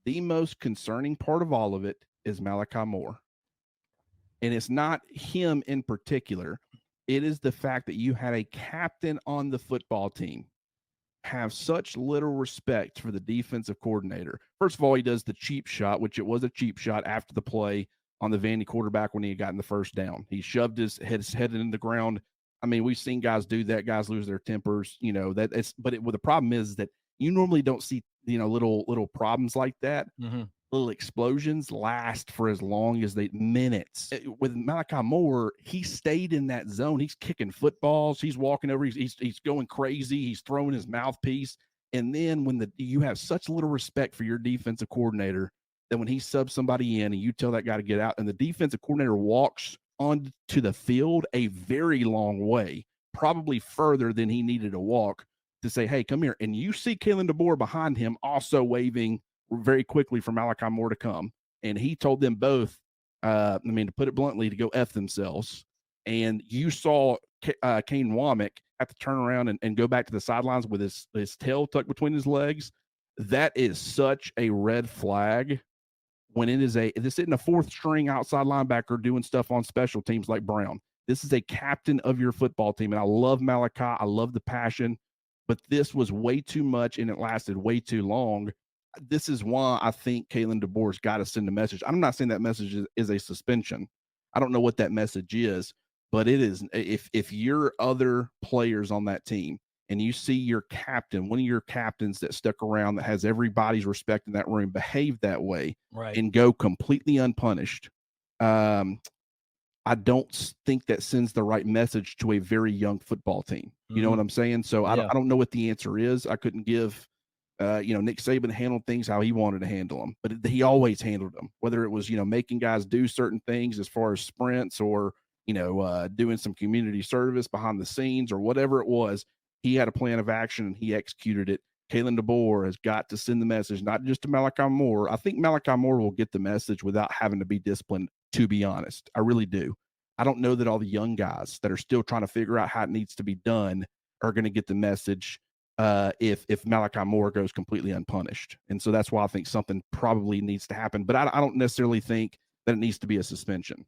The most concerning part of all of it is Malachi Moore. And it's not him in particular. It is the fact that you had a captain on the football team have such little respect for the defensive coordinator. First of all, he does the cheap shot, which it was a cheap shot after the play on the Vandy quarterback when he had gotten the first down. He shoved his head in the ground. I mean, we've seen guys do that. Guys lose their tempers, that it's, but the problem is that you normally don't see, little problems like that. Mhm. Little explosions last for as long as minutes. With Malachi Moore, he stayed in that zone. He's kicking footballs. He's walking over. He's going crazy. He's throwing his mouthpiece. And then when you have such little respect for your defensive coordinator that when he subs somebody in and you tell that guy to get out, and the defensive coordinator walks onto the field a very long way, probably further than he needed to walk to say, "Hey, come here," and you see Kalen DeBoer behind him also waving very quickly for Malachi Moore to come. And he told them both, to put it bluntly, to go F themselves. And you saw Kane Womack have to turn around and go back to the sidelines with his tail tucked between his legs. That is such a red flag when this isn't a fourth string outside linebacker doing stuff on special teams like Brown. This is a captain of your football team. And I love Malachi. I love the passion, but this was way too much and it lasted way too long. This is why I think Kalen DeBoer's got to send a message. I'm not saying that message is a suspension. I don't know what that message is, but it is. If you're other players on that team and you see your captain, one of your captains that stuck around that has everybody's respect in that room, behave that way Right. and go completely unpunished, I don't think that sends the right message to a very young football team. You know what I'm saying? So Yeah. I don't know what the answer is. I couldn't give. Nick Saban handled things how he wanted to handle them, but he always handled them, whether it was, making guys do certain things as far as sprints or, doing some community service behind the scenes or whatever it was. He had a plan of action and he executed it. Kalen DeBoer has got to send the message, not just to Malachi Moore. I think Malachi Moore will get the message without having to be disciplined, to be honest. I really do. I don't know that all the young guys that are still trying to figure out how it needs to be done are going to get the message if Malachi Moore goes completely unpunished. And so that's why I think something probably needs to happen. But I don't necessarily think that it needs to be a suspension.